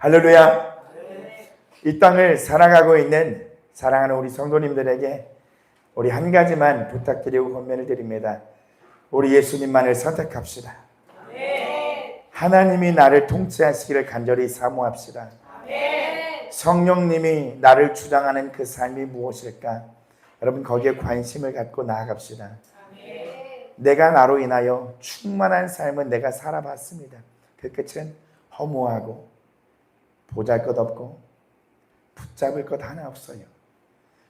할렐루야. 이 땅을 살아가고 있는 사랑하는 우리 성도님들에게 우리 한 가지만 부탁드리고 권면을 드립니다. 우리 예수님만을 선택합시다. 하나님이 나를 통치하시기를 간절히 사모합시다. 성령님이 나를 주장하는 그 삶이 무엇일까? 여러분 거기에 관심을 갖고 나아갑시다. 내가 나로 인하여 충만한 삶은 내가 살아봤습니다. 그 끝은 허무하고 보잘것없고 붙잡을 것 하나 없어요.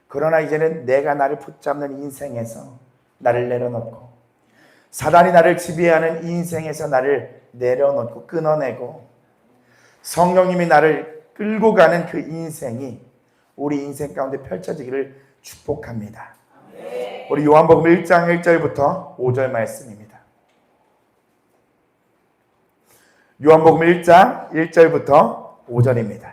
그러나 이제는 내가 나를 붙잡는 인생에서 나를 내려놓고 사단이 나를 지배하는 인생에서 나를 내려놓고 끊어내고 성령님이 나를 끌고 가는 그 인생이 우리 인생 가운데 펼쳐지기를 축복합니다. 우리 요한복음 1장 1절부터 5절 말씀입니다. 요한복음 1장 1절부터 5절입니다.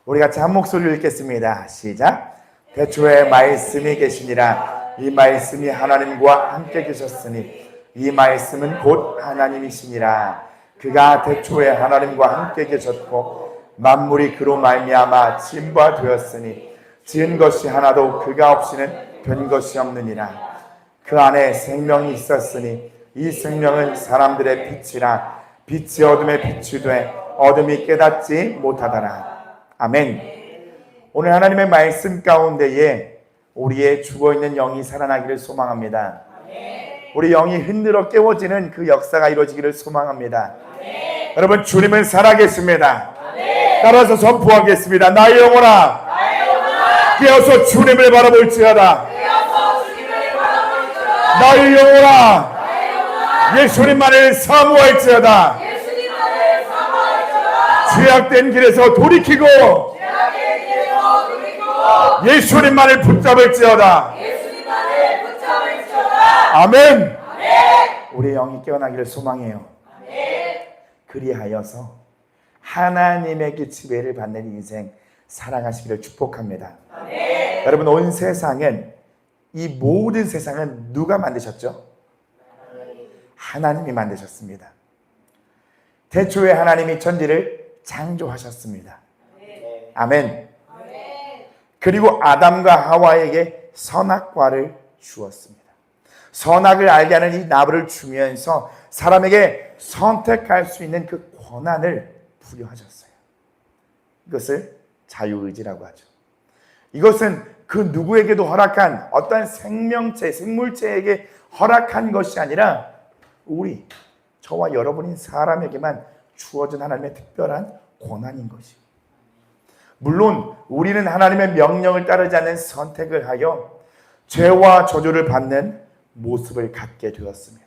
우리 같이 한 목소리로 읽겠습니다. 시작. 태초에 말씀이 계시니라. 이 말씀이 하나님과 함께 계셨으니 이 말씀은 곧 하나님이시니라. 그가 태초에 하나님과 함께 계셨고 만물이 그로 말미암아 지음바 되었으니 지은 것이 하나도 그가 없이는 된 것이 없느니라. 그 안에 생명이 있었으니 이 생명은 사람들의 빛이라. 빛이 어둠에 빛이 돼 어둠이 깨닫지 못하더라. 아멘. 오늘 하나님의 말씀 가운데에 우리의 죽어있는 영이 살아나기를 소망합니다. 우리 영이 흔들어 깨워지는 그 역사가 이루어지기를 소망합니다. 여러분 주님은 살아계십니다. 따라서 선포하겠습니다. 나의 영혼아 깨어서 주님을 바라볼지어다. 나의 영혼아 예수님만을 사모할지어다. 죄악된 길에서 돌이키고 예수님만을 붙잡을지어다. 아멘. 우리의 영이 깨어나기를 소망해요. 그리하여서 하나님에게 지배를 받는 인생 살아가시기를 축복합니다. 여러분 온 세상은 이 모든 세상은 누가 만드셨죠? 하나님이 만드셨습니다. 태초에 하나님이 천지를 창조하셨습니다. 아멘. 그리고 아담과 하와에게 선악과를 주었습니다. 선악을 알게 하는 이 나무를 주면서 사람에게 선택할 수 있는 그 권한을 부여하셨어요. 이것을 자유의지라고 하죠. 이것은 그 누구에게도 허락한 어떤 생명체, 생물체에게 허락한 것이 아니라 우리, 저와 여러분인 사람에게만 주어진 하나님의 특별한 권한인 것이에요. 물론 우리는 하나님의 명령을 따르지 않는 선택을 하여 죄와 저주를 받는 모습을 갖게 되었습니다.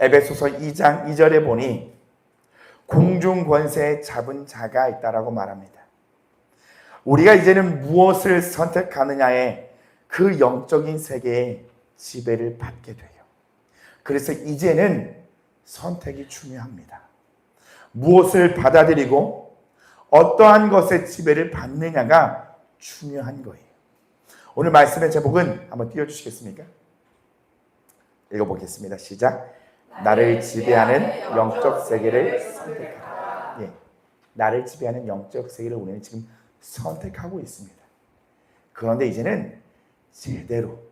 에베소서 2장 2절에 보니 공중 권세에 잡은 자가 있다라고 말합니다. 우리가 이제는 무엇을 선택하느냐에 그 영적인 세계에 지배를 받게 돼요. 그래서 이제는 선택이 중요합니다. 무엇을 받아들이고 어떠한 것의 지배를 받느냐가 중요한 거예요. 오늘 말씀의 제목은 한번 띄워주시겠습니까? 읽어보겠습니다. 시작. 나를 지배하는 영적 세계를 선택하라. 예, 나를 지배하는 영적 세계를 우리는 지금 선택하고 있습니다. 그런데 이제는 제대로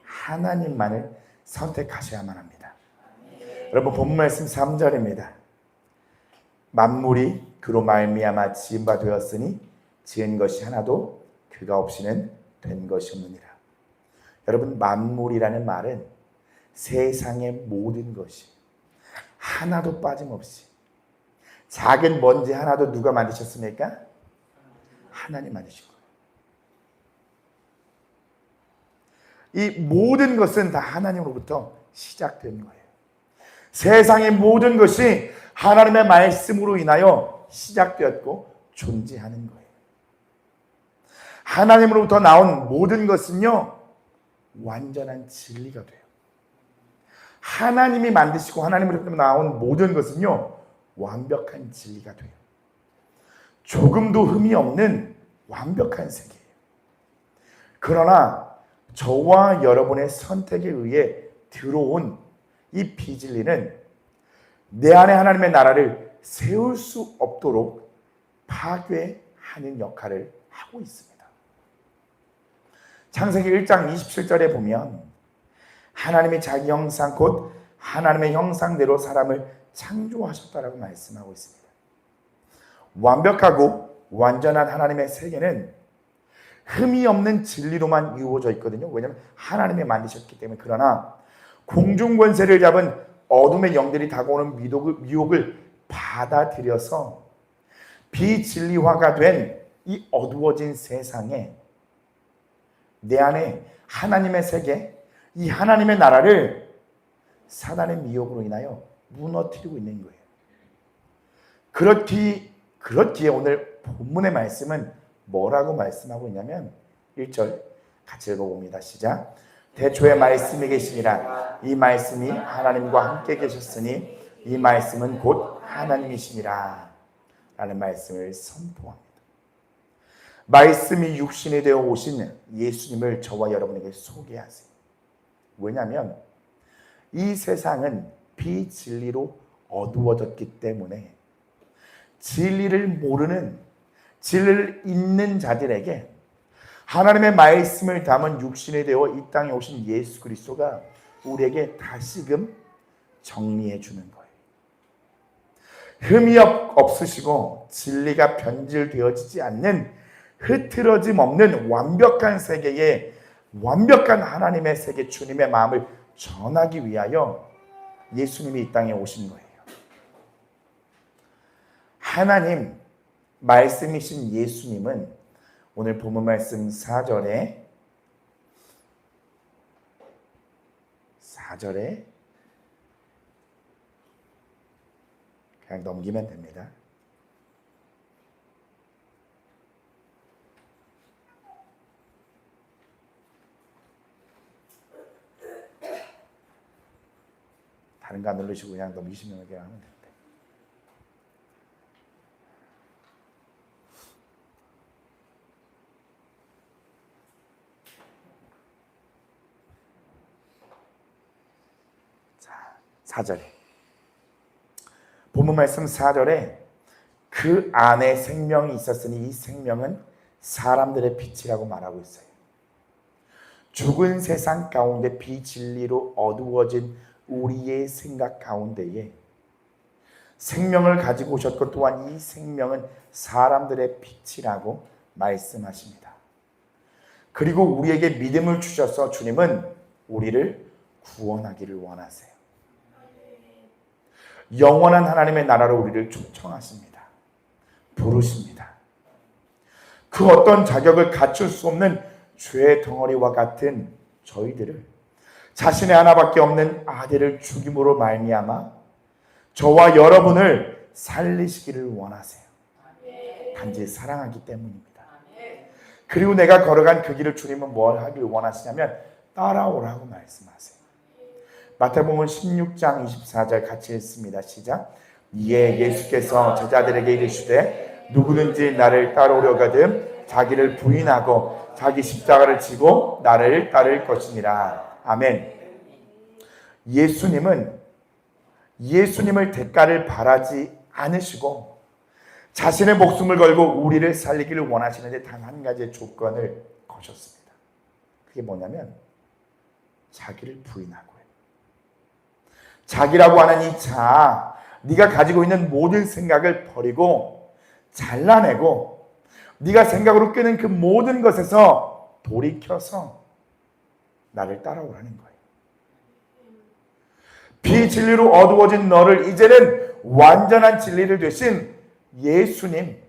하나님만을 선택하셔야만 합니다. 여러분 본문 말씀 3절입니다. 만물이 그로 말미암아 지은 바 되었으니 지은 것이 하나도 그가 없이는 된 것이 없느니라. 여러분 만물이라는 말은 세상의 모든 것이 하나도 빠짐없이 작은 먼지 하나도 누가 만드셨습니까? 하나님 만드신 거예요. 이 모든 것은 다 하나님으로부터 시작된 거예요. 세상의 모든 것이 하나님의 말씀으로 인하여 시작되었고 존재하는 거예요. 하나님으로부터 나온 모든 것은요 완전한 진리가 돼요. 하나님이 만드시고 하나님으로부터 나온 모든 것은요 완벽한 진리가 돼요. 조금도 흠이 없는 완벽한 세계예요. 그러나 저와 여러분의 선택에 의해 들어온 이 비진리는 내 안에 하나님의 나라를 세울 수 없도록 파괴하는 역할을 하고 있습니다. 창세기 1장 27절에 보면 하나님이 자기 형상 곧 하나님의 형상대로 사람을 창조하셨다라고 말씀하고 있습니다. 완벽하고 완전한 하나님의 세계는 흠이 없는 진리로만 이루어져 있거든요. 왜냐하면 하나님이 만드셨기 때문에. 그러나 공중권세를 잡은 어둠의 영들이 다가오는 미혹을 받아들여서 비진리화가 된 이 어두워진 세상에 내 안에 하나님의 세계, 이 하나님의 나라를 사단의 미혹으로 인하여 무너뜨리고 있는 거예요. 그렇기에 오늘 본문의 말씀은 뭐라고 말씀하고 있냐면 1절 같이 읽어봅니다. 시작. 태초에 말씀이 계시니라. 이 말씀이 하나님과 함께 계셨으니 이 말씀은 곧 하나님이시니라 라는 말씀을 선포합니다. 말씀이 육신이 되어 오신 예수님을 저와 여러분에게 소개하세요. 왜냐하면 이 세상은 비진리로 어두워졌기 때문에 진리를 모르는, 진리를 잊는 자들에게 하나님의 말씀을 담은 육신이 되어 이 땅에 오신 예수 그리스도가 우리에게 다시금 정리해 주는 거예요. 흠이 없으시고 진리가 변질되어지지 않는 흐트러짐 없는 완벽한 세계에 완벽한 하나님의 세계, 주님의 마음을 전하기 위하여 예수님이 이 땅에 오신 거예요. 하나님 말씀이신 예수님은 오늘 본문 말씀 4절에 그냥 넘기면 됩니다. 다른 거 안 누르시고 그냥 넘기시면 그냥 하면 됩니다. 자, 4절에 본문 말씀 4절에 그 안에 생명이 있었으니 이 생명은 사람들의 빛이라고 말하고 있어요. 죽은 세상 가운데 비진리로 어두워진 우리의 생각 가운데에 생명을 가지고 오셨고 또한 이 생명은 사람들의 빛이라고 말씀하십니다. 그리고 우리에게 믿음을 주셔서 주님은 우리를 구원하기를 원하세요. 영원한 하나님의 나라로 우리를 초청하십니다. 부르십니다. 그 어떤 자격을 갖출 수 없는 죄의 덩어리와 같은 저희들을 자신의 하나밖에 없는 아들을 죽임으로 말미암아 저와 여러분을 살리시기를 원하세요. 단지 사랑하기 때문입니다. 그리고 내가 걸어간 그 길을 주님은 뭘 하길 원하시냐면 따라오라고 말씀하세요. 마태복음 16장 24절 같이 읽습니다. 시작. 이에 예수께서 제자들에게 이르시되 누구든지 나를 따라오려거든 자기를 부인하고 자기 십자가를 지고 나를 따를 것이니라. 아멘. 예수님을 대가를 바라지 않으시고 자신의 목숨을 걸고 우리를 살리기를 원하시는데 단 한 가지의 조건을 거셨습니다. 그게 뭐냐면 자기를 부인하고요. 자기라고 하는 이 자아, 네가 가지고 있는 모든 생각을 버리고 잘라내고 네가 생각으로 끄는 그 모든 것에서 돌이켜서 나를 따라오라는 거예요. 비진리로 어두워진 너를 이제는 완전한 진리를 되신 예수님,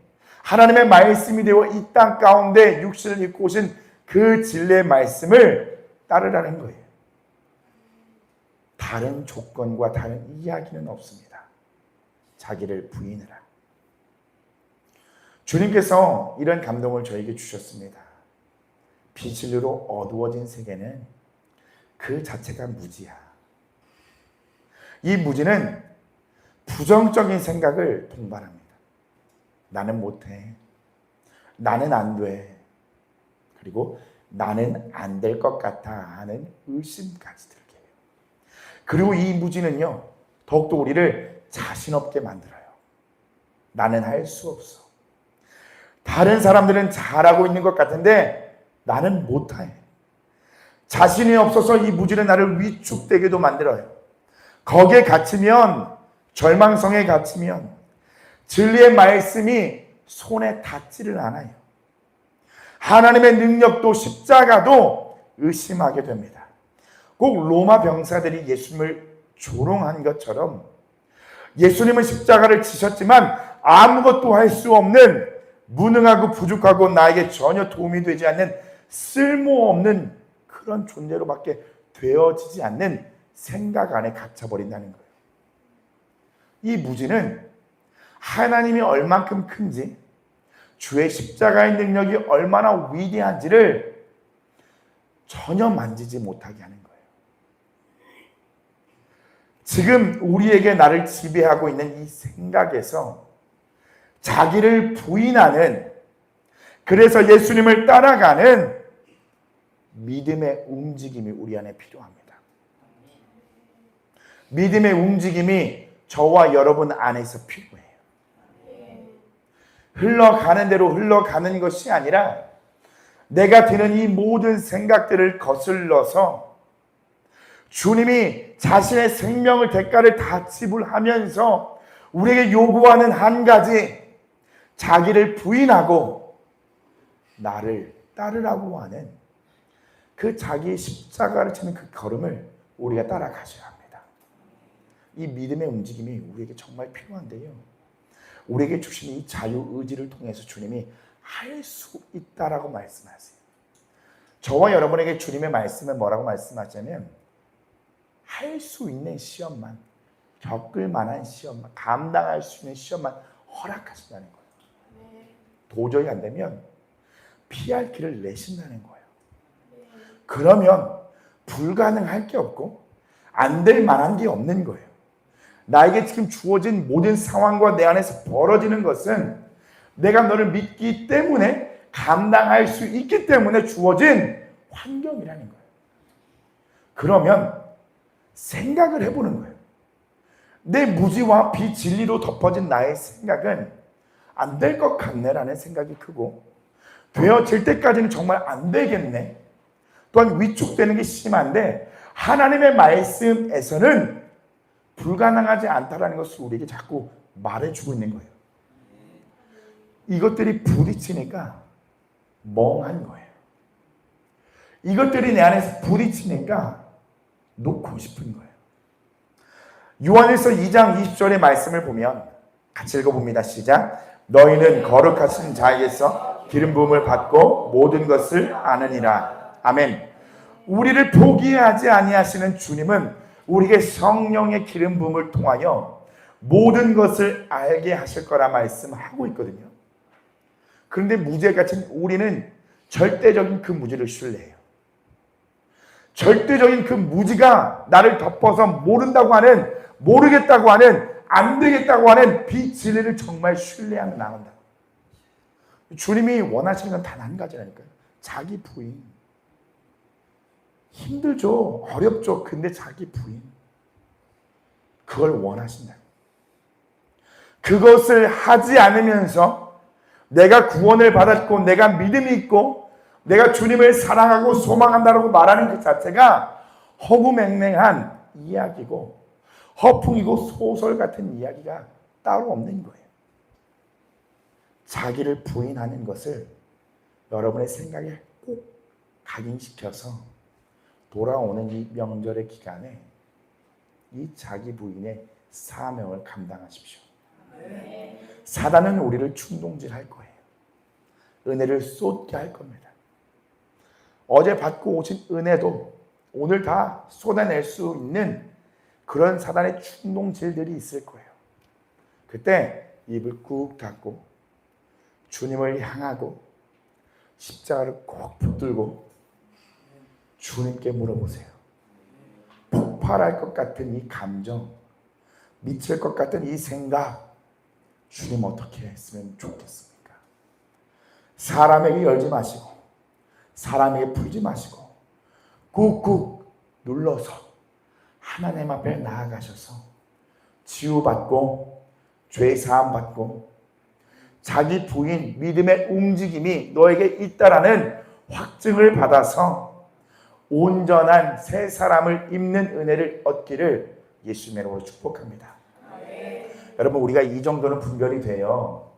하나님의 말씀이 되어 이 땅 가운데 육신을 입고 오신 그 진리의 말씀을 따르라는 거예요. 다른 조건과 다른 이야기는 없습니다. 자기를 부인하라. 주님께서 이런 감동을 저에게 주셨습니다. 비진리로 어두워진 세계는 그 자체가 무지야. 이 무지는 부정적인 생각을 동반합니다. 나는 못해. 나는 안 돼. 그리고 나는 안 될 것 같아 하는 의심까지 들게 해요. 그리고 이 무지는요, 더욱더 우리를 자신 없게 만들어요. 나는 할 수 없어. 다른 사람들은 잘하고 있는 것 같은데 나는 못해. 자신이 없어서 이 무지는 나를 위축되게도 만들어요. 거기에 갇히면, 절망성에 갇히면 진리의 말씀이 손에 닿지를 않아요. 하나님의 능력도 십자가도 의심하게 됩니다. 꼭 로마 병사들이 예수님을 조롱한 것처럼 예수님은 십자가를 지셨지만 아무것도 할 수 없는, 무능하고 부족하고 나에게 전혀 도움이 되지 않는 쓸모없는 그런 존재로밖에 되어지지 않는 생각 안에 갇혀버린다는 거예요. 이 무지는 하나님이 얼만큼 큰지, 주의 십자가의 능력이 얼마나 위대한지를 전혀 만지지 못하게 하는 거예요. 지금 우리에게 나를 지배하고 있는 이 생각에서 자기를 부인하는, 그래서 예수님을 따라가는 믿음의 움직임이 우리 안에 필요합니다. 믿음의 움직임이 저와 여러분 안에서 필요해요. 흘러가는 대로 흘러가는 것이 아니라 내가 드는 이 모든 생각들을 거슬러서 주님이 자신의 생명을, 대가를 다 지불하면서 우리에게 요구하는 한 가지, 자기를 부인하고 나를 따르라고 하는 그 자기의 십자가를 치는 그 걸음을 우리가 따라가셔야 합니다. 이 믿음의 움직임이 우리에게 정말 필요한데요, 우리에게 주신 이 자유의지를 통해서 주님이 할 수 있다라고 말씀하세요. 저와 여러분에게 주님의 말씀은 뭐라고 말씀하시냐면, 할 수 있는 시험만, 겪을 만한 시험만, 감당할 수 있는 시험만 허락하신다는 거예요. 도저히 안 되면 피할 길을 내신다는 거예요. 그러면 불가능할 게 없고 안 될 만한 게 없는 거예요. 나에게 지금 주어진 모든 상황과 내 안에서 벌어지는 것은 내가 너를 믿기 때문에, 감당할 수 있기 때문에 주어진 환경이라는 거예요. 그러면 생각을 해보는 거예요. 내 무지와 비진리로 덮어진 나의 생각은 안 될 것 같네라는 생각이 크고, 되어질 때까지는 정말 안 되겠네, 또한 위축되는 게 심한데 하나님의 말씀에서는 불가능하지 않다라는 것을 우리에게 자꾸 말해주고 있는 거예요. 이것들이 부딪히니까 멍한 거예요. 이것들이 내 안에서 부딪히니까 놓고 싶은 거예요. 요한일서 2장 20절의 말씀을 보면 같이 읽어봅니다. 시작. 너희는 거룩하신 자에게서 기름 부음을 받고 모든 것을 아느니라. 아멘. 우리를 포기하지 아니하시는 주님은 우리에게 성령의 기름 부음을 통하여 모든 것을 알게 하실 거라 말씀하고 있거든요. 그런데 무죄같이 우리는 절대적인 그 무지를 신뢰해요. 절대적인 그 무지가 나를 덮어서 모른다고 하는, 모르겠다고 하는, 안 되겠다고 하는 비진리를 정말 신뢰하며 나간다. 주님이 원하시는 건 단 한 가지라니까요. 자기 부인. 힘들죠. 어렵죠. 근데 자기 부인. 그걸 원하신다. 그것을 하지 않으면서 내가 구원을 받았고 내가 믿음이 있고 내가 주님을 사랑하고 소망한다고 말하는 그 자체가 허무맹맹한 이야기고 허풍이고 소설 같은 이야기가 따로 없는 거예요. 자기를 부인하는 것을 여러분의 생각에 꼭 각인시켜서 돌아오는 이 명절의 기간에 이 자기 부인의 사명을 감당하십시오. 사단은 우리를 충동질할 거예요. 은혜를 쏟게 할 겁니다. 어제 받고 오신 은혜도 오늘 다 쏟아낼 수 있는 그런 사단의 충동질들이 있을 거예요. 그때 입을 꾹 닫고 주님을 향하고 십자가를 꼭 붙들고 주님께 물어보세요. 폭발할 것 같은 이 감정, 미칠 것 같은 이 생각, 주님 어떻게 했으면 좋겠습니까? 사람에게 열지 마시고 사람에게 풀지 마시고 꾹꾹 눌러서 하나님 앞에 나아가셔서 치유받고 죄사함 받고 자기 부인 믿음의 움직임이 너에게 있다라는 확증을 받아서 온전한 새 사람을 입는 은혜를 얻기를 예수님의 이름으로 축복합니다. 여러분, 우리가 이 정도는 분별이 돼요.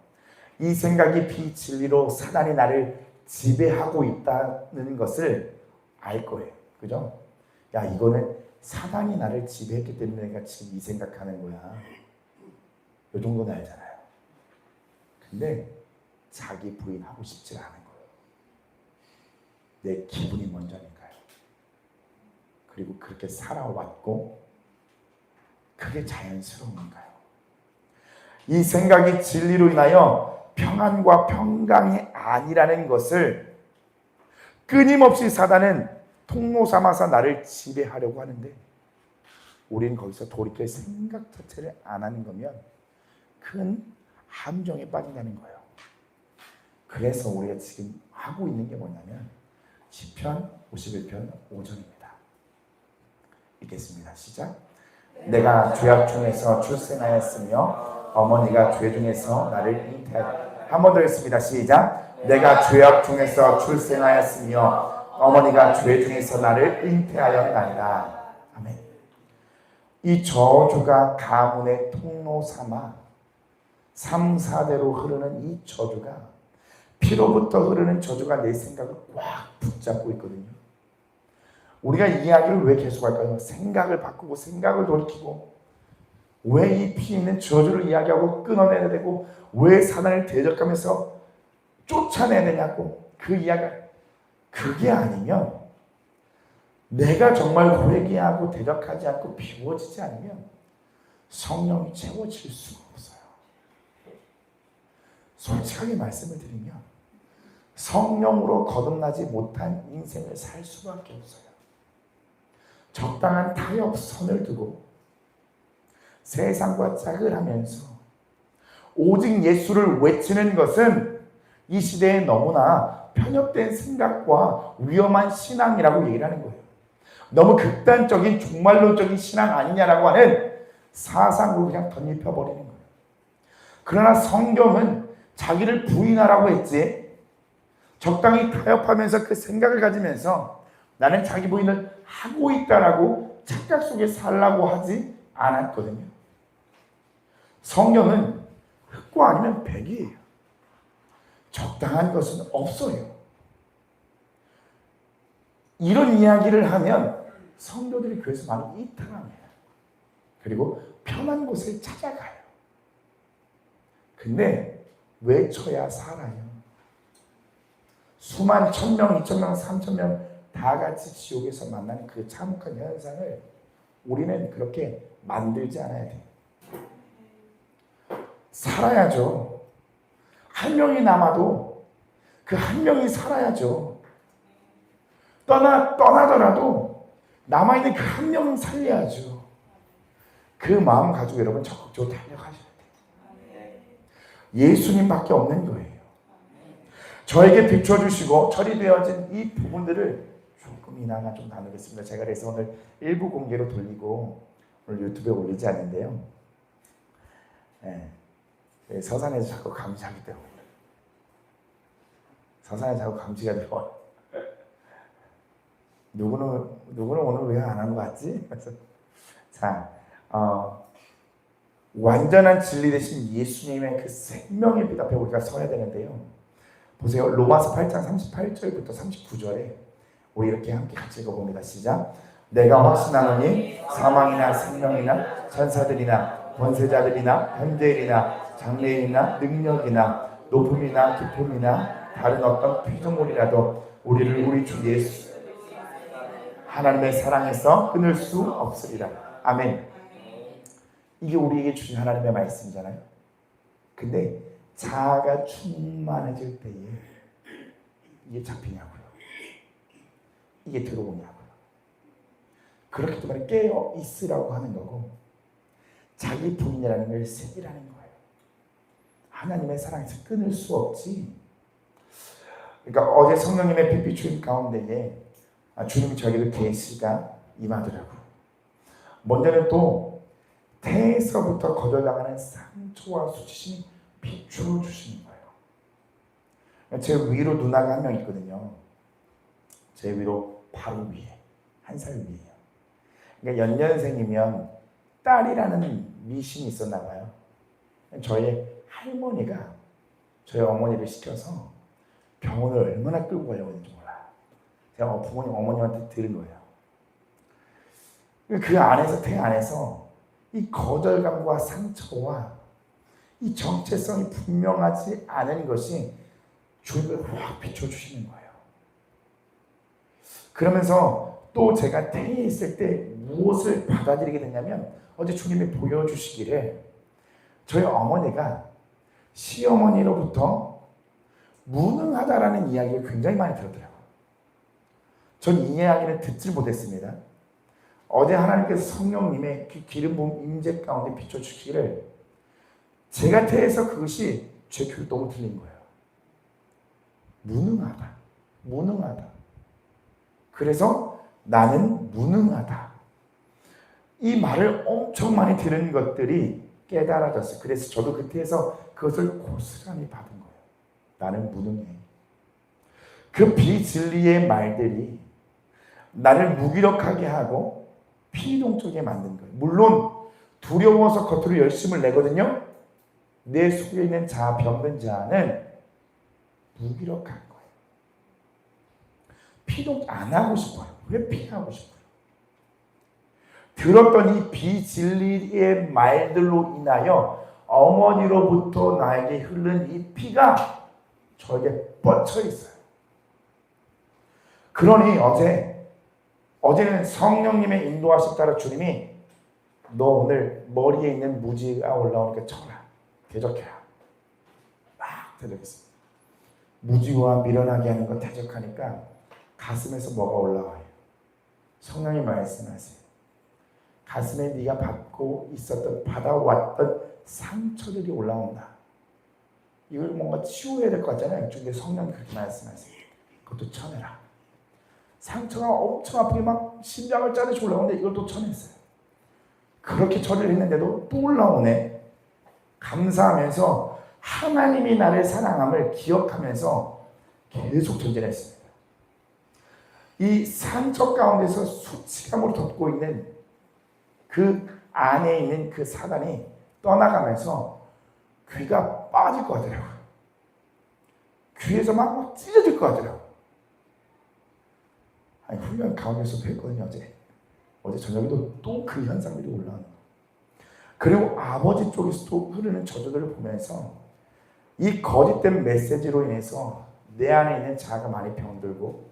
이 생각이 비진리로 사단이 나를 지배하고 있다는 것을 알 거예요. 그죠? 야, 이거는 사단이 나를 지배했기 때문에 내가 지금 이 생각하는 거야. 이 정도는 알잖아요. 근데 자기 부인하고 싶지 않은 거예요. 내 기분이 먼저니까요. 그리고 그렇게 살아왔고 그게 자연스러운가요? 이 생각이 진리로 인하여 평안과 평강이 아니라는 것을 끊임없이 사단은 통로 삼아서 나를 지배하려고 하는데, 우리는 거기서 돌이킬 생각 자체를 안 하는 거면 큰 함정에 빠진다는 거예요. 그래서 우리가 지금 하고 있는 게 뭐냐면 시편 51편 5절입니다. 읽겠습니다. 시작. 내가 죄악 중에서 출생하였으며 어머니가 죄 중에서 나를 잉태하였다. 한 번 더 읽습니다. 시작. 내가 죄악 중에서 출생하였으며 어머니가 죄 중에서 나를 잉태하였나이다. 아멘. 이 저주가 가문의 통로 삼아 3, 4대로 흐르는 이 저주가, 피로부터 흐르는 저주가 내 생각을 꽉 붙잡고 있거든요. 우리가 이 이야기를 왜 계속할까요? 생각을 바꾸고 생각을 돌이키고, 왜 이 피 있는 저주를 이야기하고 끊어내야 되고, 왜 사단을 대적하면서 쫓아내야 되냐고. 그 이야기가 그게 아니면, 내가 정말 회개하고 대적하지 않고 비워지지 않으면 성령이 채워질 수가 없어요. 솔직하게 말씀을 드리면 성령으로 거듭나지 못한 인생을 살 수밖에 없어요. 적당한 타협선을 두고 세상과 짝을 하면서 오직 예수를 외치는 것은 이 시대에 너무나 편협된 생각과 위험한 신앙이라고 얘기를 하는 거예요. 너무 극단적인 종말론적인 신앙 아니냐라고 하는 사상으로 그냥 덧입혀버리는 거예요. 그러나 성경은 자기를 부인하라고 했지, 적당히 타협하면서 그 생각을 가지면서 나는 자기 부인을 하고 있다라고 착각 속에 살라고 하지 않았거든요. 성경은 흑과 아니면 백이에요. 적당한 것은 없어요. 이런 이야기를 하면 성도들이 교회에서 많이 이탈합니다. 그리고 편한 곳을 찾아가요. 근데 외쳐야 살아요. 수만 1,000명, 2,000명, 3,000명 다 같이 지옥에서 만나는 그 참혹한 현상을 우리는 그렇게 만들지 않아야 돼요. 살아야죠. 한 명이 남아도 그 한 명이 살아야죠. 떠나더라도 남아있는 그 한 명은 살려야죠. 그 마음 가지고 여러분 적극적으로 달려가셔야 돼요. 예수님밖에 없는 거예요. 저에게 비춰주시고 처리되어진 이 부분들을 조금 이나마 좀 나누겠습니다. 제가 그래서 오늘 일부 공개로 돌리고 오늘 유튜브에 올리지 않는데요. 네. 서산에서 자꾸 감시하기 때문에. 서산에 자꾸 감시가 들어와요. 누구는 오늘 왜 안 한 것 같지? 자, 완전한 진리 되신 예수님의 그 생명의 빛 앞에 우리가 서야 되는데요. 보세요. 로마서 8장 38절부터 39절에 우리 이렇게 함께 같이 읽어봅니다. 시작. 내가 확신하노니 사망이나 생명이나 천사들이나 권세자들이나 현재일이나 장래일이나 능력이나 높음이나 깊음이나 다른 어떤 피조물이라도 우리를 우리 주 예수 하나님의 사랑에서 끊을 수 없으리라. 아멘. 이게 우리에게 주신 하나님의 말씀이잖아요. 근데 자아가 충만해질 때에 이게 잡히냐고요. 이게 들어오냐고요. 그렇기 때문에 깨어 있으라고 하는 거고, 자기 부인이라는 걸 새기라는 거예요. 하나님의 사랑에서 끊을 수 없지. 그러니까 어제 성령님의 빛 비추임 가운데에 주님이 저에게도 계시가 임하더라고요. 먼저는 또 태에서부터 거절당하는 상처와 수치심이 비추어 주시는 거예요. 제 위로 누나가 한 명 있거든요. 제 위로 바로 위에, 한 살 위에요. 그러니까 연년생이면 딸이라는 미신이 있었나 봐요. 저희 할머니가 저희 어머니를 시켜서 병원을 얼마나 끌고 가려고 했는지 몰라요. 제가 부모님, 어머님한테 들은 거예요. 그 안에서, 태 안에서 이 거절감과 상처와 이 정체성이 분명하지 않은 것이 주님을 확 비춰주시는 거예요. 그러면서 또 제가 태에 있을 때 무엇을 받아들이게 됐냐면, 어제 주님이 보여주시기를 저희 어머니가 시어머니로부터 무능하다라는 이야기를 굉장히 많이 들었더라고요. 전 이 이야기를 듣지 못했습니다. 어제 하나님께서 성령님의 그 기름 부음 임재 가운데 비춰주시기를 제가 태에서 그것이 제 귀를 너무 들린 거예요. 무능하다. 무능하다. 그래서 나는 무능하다. 이 말을 엄청 많이 들은 것들이 깨달아졌어요. 그래서 저도 그때에서 그것을 고스란히 받은 거예요. 나는 무능해. 그 비진리의 말들이 나를 무기력하게 하고 피동적에 만든 거예요. 물론 두려워서 겉으로 열심을 내거든요. 내 속에 있는 자, 병든 자는 무기력한 거예요. 피동 안 하고 싶어요. 왜 피하고 싶어요? 들었던 이 비진리의 말들로 인하여 어머니로부터 나에게 흐른 이 피가 저에게 뻗쳐 있어요. 그러니 어제는 성령님의 인도하심 따라 주님이 너 오늘 머리에 있는 무지가 올라오니까 쳐라. 대적해라. 막 대적했습니다. 무지와 미련하게 하는 거 대적하니까 가슴에서 뭐가 올라와요. 성령님 말씀하세요. 가슴에 네가 받아왔던 상처들이 올라온다. 이걸 뭔가 치유해야 될 것 같잖아요. 근데 성령님 그렇게 말씀하세요. 그것도 쳐내라. 상처가 엄청 아프게 막 심장을 짜듯이 올라오는데 이걸 또 쳐냈어요. 그렇게 처리를 했는데도 또 올라오네. 감사하면서 하나님이 나를 사랑함을 기억하면서 계속 전진했습니다. 이 상처 가운데서 수치감으로 덮고 있는 그 안에 있는 그 사단이 떠나가면서 귀가 빠질 것 같더라고요. 귀에서 막 찢어질 것 같더라고요. 훈련 가운데서도 했거든요. 어제 저녁에도 또 그 현상들이 올라오는 거예요. 그리고 아버지 쪽에서 또 흐르는 저주들을 보면서 이 거짓된 메시지로 인해서 내 안에 있는 자아가 많이 병들고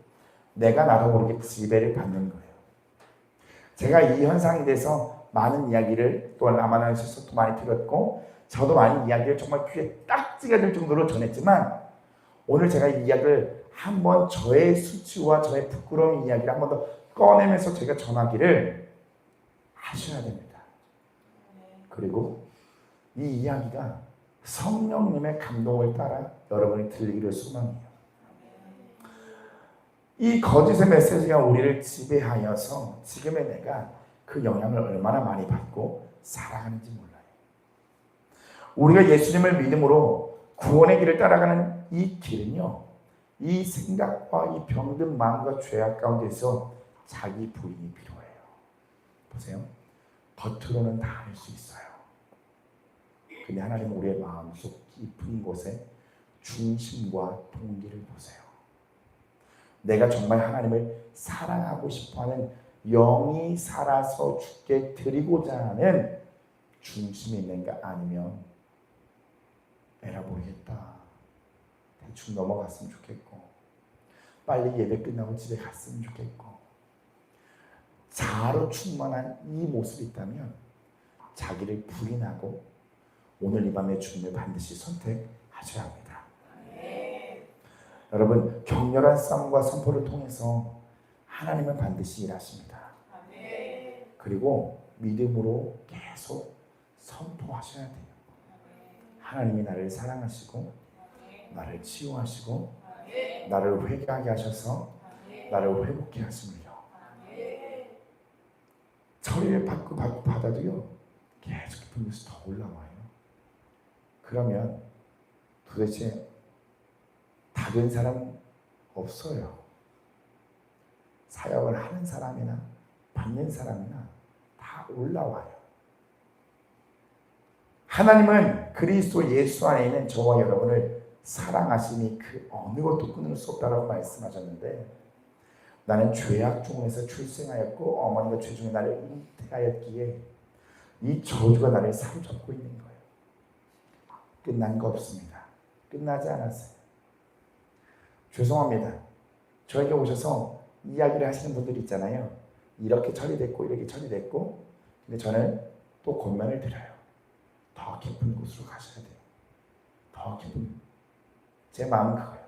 내가 나도 모르게 지배를 받는 거예요. 제가 이 현상에 대해서 많은 이야기를 또한 라마나에서 또 많이 들었고 저도 많은 이야기를 정말 귀에 딱지가 될 정도로 전했지만 오늘 제가 이 이야기를 한번 저의 수치와 저의 부끄러운 이야기를 한 번 더 꺼내면서 제가 전하기를 하셔야 됩니다. 그리고 이 이야기가 성령님의 감동을 따라 여러분이 들리기를 소망해요. 이 거짓의 메시지가 우리를 지배하여서 지금의 내가 그 영향을 얼마나 많이 받고 살아가는지 몰라요. 우리가 예수님을 믿음으로 구원의 길을 따라가는 이 길은요, 이 생각과 이 병든 마음과 죄악 가운데서 자기 부인이 필요해요. 보세요. 겉으로는 다 할 수 있어요. 근데 하나님은 우리의 마음속 깊은 곳에 중심과 동기를 보세요. 내가 정말 하나님을 사랑하고 싶어하는 영이 살아서 주께 드리고자 하는 중심이 있는가 아니면 에라 모르겠다. 대충 넘어갔으면 좋겠고 빨리 예배 끝나고 집에 갔으면 좋겠고 자아로 충만한 이 모습이 있다면 자기를 부인하고 오늘 이 밤에 주님을 반드시 선택하셔야 합니다. 여러분 격렬한 싸움과 선포를 통해서 하나님은 반드시 일하십니다. 그리고 믿음으로 계속 선포하셔야 돼요. 하나님이 나를 사랑하시고 나를 치유하시고 나를 회개하게 하셔서 나를 회복케 하심을요. 처리를 받고 받아도요 계속 깊은 곳이 더 올라와요. 그러면 도대체 작은 사람 없어요. 사역을 하는 사람이나 받는 사람이나 다 올라와요. 하나님은 그리스도 예수 안에 있는 저와 여러분을 사랑하시니 그 어느 것도 끊을 수 없다라고 말씀하셨는데, 나는 죄악 중에서 출생하였고 어머니가 죄 중에 나를 잉태하였기에 이 저주가 나를 사로잡고 있는 거예요. 끝난 거 없습니다. 끝나지 않았어요. 죄송합니다. 저에게 오셔서 이야기를 하시는 분들이 있잖아요. 이렇게 처리됐고 이렇게 처리됐고, 근데 저는 또 권면을 드려요. 더 깊은 곳으로 가셔야 돼요. 더 깊은. 제 마음은 그거예요.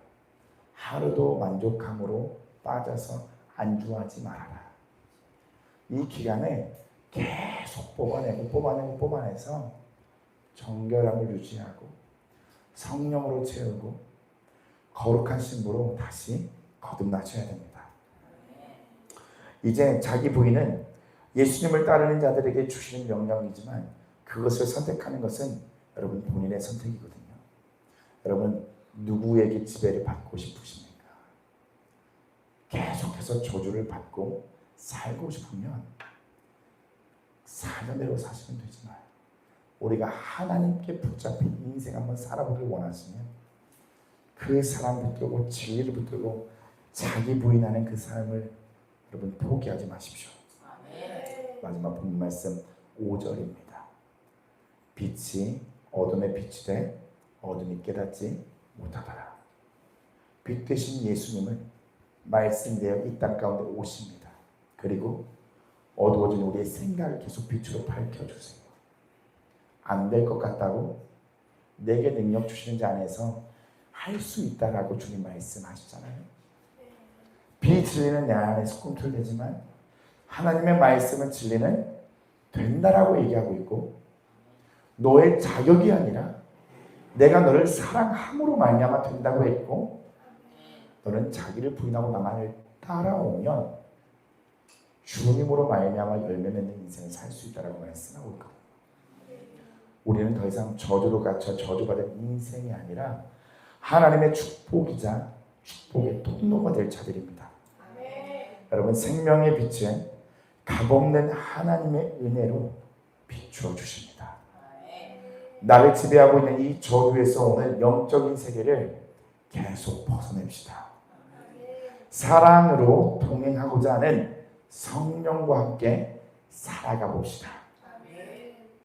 하루도 만족함으로 빠져서 안주하지 말아라. 이 기간에 계속 뽑아내서 정결함을 유지하고 성령으로 채우고 거룩한 신부로 다시 거듭나셔야 됩니다. 이제 자기 부인은 예수님을 따르는 자들에게 주시는 명령이지만 그것을 선택하는 것은 여러분 본인의 선택이거든요. 여러분 누구에게 지배를 받고 싶으십니까? 계속해서 저주를 받고 살고 싶으면 사는 대로 사시면 되지만, 우리가 하나님께 붙잡힌 인생 한번 살아보길 원하시면 그 사람 붙들고 진리를 붙들고 자기 부인하는 그 삶을 여러분 포기하지 마십시오. 마지막 본 말씀 5절입니다. 빛이 어둠에 빛이 돼 어둠이 깨닫지 못하더라. 빛 되신 예수님은 말씀되어 이 땅 가운데 오십니다. 그리고 어두워진 우리의 생각을 계속 빛으로 밝혀주세요. 안 될 것 같다고 내게 능력 주시는 자 안에서 할 수 있다라고 주님 말씀하시잖아요. 비 진리는 내 안에서 꿈틀대지만 하나님의 말씀은 진리는 된다라고 얘기하고 있고, 너의 자격이 아니라 내가 너를 사랑함으로 말미암아 된다고 했고, 너는 자기를 부인하고 나만을 따라오면 주님으로 말미암아 열매 맺는 인생을 살 수 있다라고 말씀하고 있거든요. 우리는 더 이상 저주로 갇혀 저주받은 인생이 아니라 하나님의 축복이자 축복의 통로가 될 자들입니다. 여러분 생명의 빛은 값없는 하나님의 은혜로 비추어 주십니다. 나를 지배하고 있는 이 저주에서 오는 영적인 세계를 계속 벗어냅시다. 사랑으로 동행하고자 하는 성령과 함께 살아가 봅시다.